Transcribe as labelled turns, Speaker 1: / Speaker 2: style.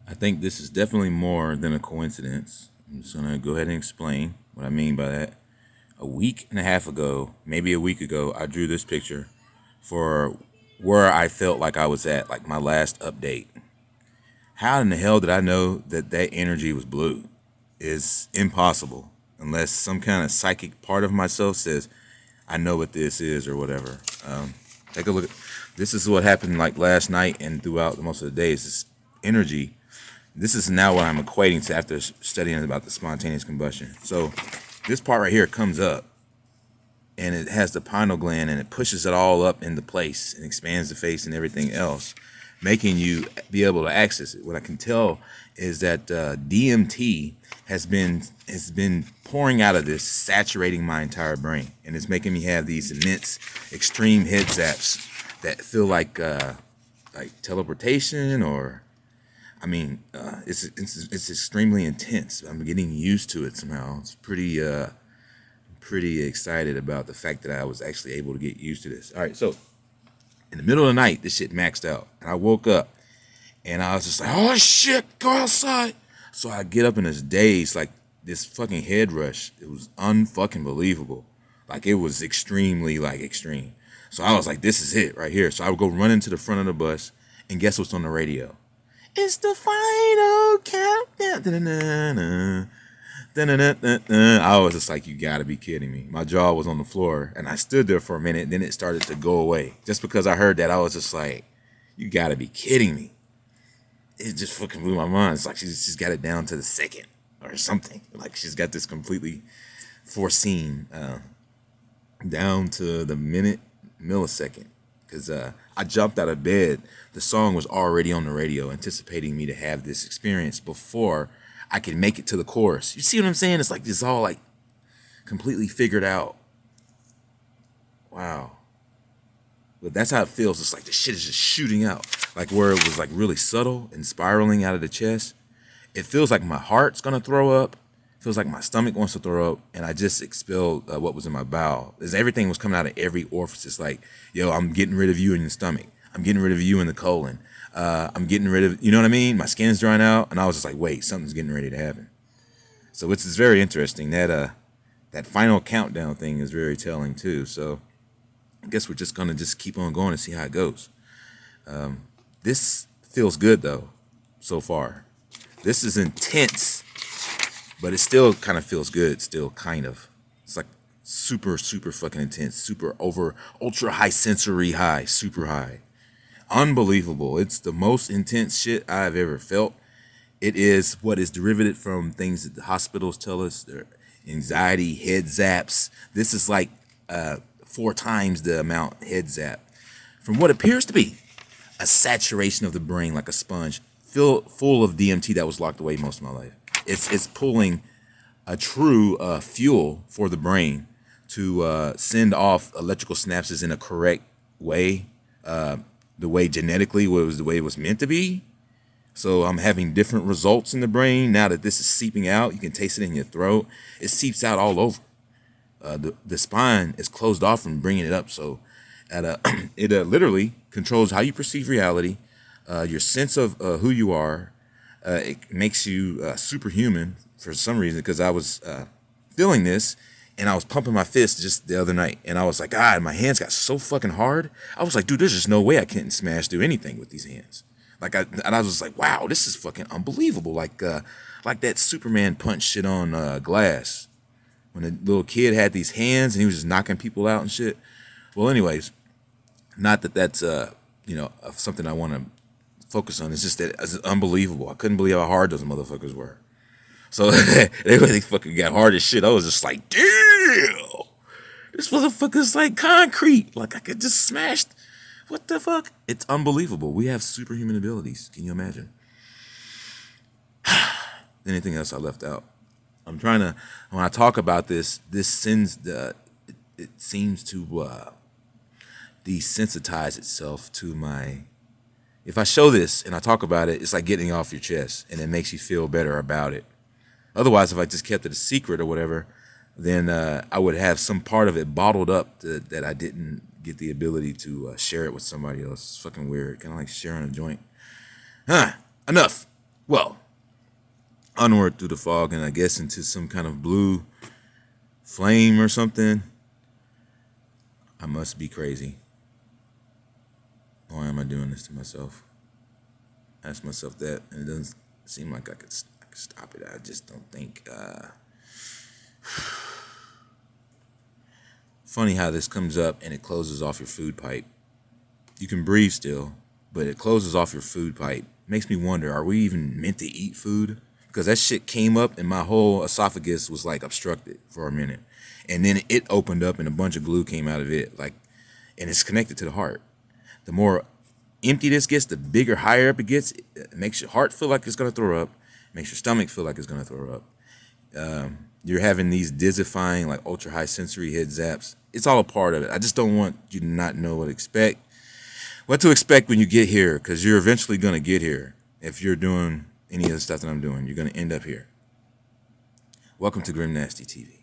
Speaker 1: I think this is definitely more than a coincidence. I'm just gonna go ahead and explain what I mean by that. A week and a half ago, maybe a week ago, I drew this picture for where I felt like I was at, like my last update. How in the hell did I know that that energy was blue? Is impossible unless some kind of psychic part of myself says I know what this is or whatever. Take a look. This is what happened like last night and throughout most of the days. This energy. This is now what I'm equating to after studying about the spontaneous combustion. So this part right here comes up and it has the pineal gland and it pushes it all up into place and expands the face and everything else, making you be able to access it. What I can tell is that DMT has been pouring out of this, saturating my entire brain, and it's making me have these immense, extreme head zaps that feel like teleportation, or I mean, it's extremely intense. I'm getting used to it somehow. It's pretty excited about the fact that I was actually able to get used to this. All right, so in the middle of the night, this shit maxed out, and I woke up, and I was just like, "Oh shit, go outside!" So I get up in this daze, like this fucking head rush. It was unfucking believable. Like it was extremely like extreme. So I was like, "This is it right here." So I would go run into the front of the bus, and guess what's on the radio? It's the final countdown. Da-na-na-na. Da-na-na-na-na. I was just like, you gotta be kidding me. My jaw was on the floor, and I stood there for a minute, and then it started to go away. Just because I heard that, I was just like, you gotta be kidding me. It just fucking blew my mind. It's like she's got it down to the second or something. Like she's got this completely foreseen down to the minute, millisecond. Because I jumped out of bed. The song was already on the radio, anticipating me to have this experience before I could make it to the chorus. You see what I'm saying? It's like it's all like completely figured out. Wow. But that's how it feels. It's like the shit is just shooting out. Like where it was like really subtle and spiraling out of the chest. It feels like my heart's gonna throw up. It feels like my stomach wants to throw up, and I just expelled what was in my bowel. As everything was coming out of every orifice. It's like, yo, I'm getting rid of you in your stomach. I'm getting rid of you in the colon. I'm getting rid of, you know what I mean? My skin's drying out, and I was just like, wait, something's getting ready to happen. So it's very interesting. That final countdown thing is very telling too. So I guess we're just gonna just keep on going and see how it goes. This feels good though, so far. This is intense, but it still kind of feels good. Still, kind of. It's like super, super fucking intense, super over, ultra high sensory high, super high. Unbelievable. It's the most intense shit I've ever felt. It is what is derivative from things that the hospitals tell us. Their anxiety, head zaps. This is like 4 times the amount head zap. From what appears to be a saturation of the brain like a sponge, full of DMT that was locked away most of my life. It's pulling a true fuel for the brain to send off electrical synapses in a correct way, the way genetically was the way it was meant to be. So I'm having different results in the brain now that this is seeping out. You can taste it in your throat. It seeps out all over. The spine is closed off from bringing it up. So it literally controls how you perceive reality, your sense of who you are. It makes you superhuman for some reason, because I was feeling this and I was pumping my fist just the other night, and I was like, God, my hands got so fucking hard. I was like, dude, there's just no way I can't smash through anything with these hands. And I was just like, wow, this is fucking unbelievable. Like that Superman punch shit on Glass, when the little kid had these hands and he was just knocking people out and shit. Well, anyways, not that that's something I want to focus on. It's just that it's unbelievable. I couldn't believe how hard those motherfuckers were. So they really fucking got hard as shit. I was just like, damn, this motherfucker's like concrete. Like I could just smash. What the fuck? It's unbelievable. We have superhuman abilities. Can you imagine? Anything else I left out? I'm trying to, when I talk about this sends it seems to desensitize itself to my, if I show this and I talk about it, it's like getting off your chest, and it makes you feel better about it. Otherwise, if I just kept it a secret or whatever, then I would have some part of it bottled up that I didn't get the ability to share it with somebody else. It's fucking weird. Kind of like sharing a joint. Enough. Well, onward through the fog and I guess into some kind of blue flame or something. I must be crazy. Why am I doing this to myself? I ask myself that, and it doesn't seem like I could stop it. I just don't think. Funny how this comes up and it closes off your food pipe. You can breathe still, but it closes off your food pipe. Makes me wonder, are we even meant to eat food? Because that shit came up and my whole esophagus was like obstructed for a minute. And then it opened up and a bunch of glue came out of it. Like, and it's connected to the heart. The more empty this gets, the bigger, higher up it gets. It makes your heart feel like it's going to throw up. It makes your stomach feel like it's going to throw up. You're having these dizzyfying, like ultra high sensory head zaps. It's all a part of it. I just don't want you to not know what to expect when you get here, because you're eventually going to get here. If you're doing any of the stuff that I'm doing, you're going to end up here. Welcome to Grimnasty TV.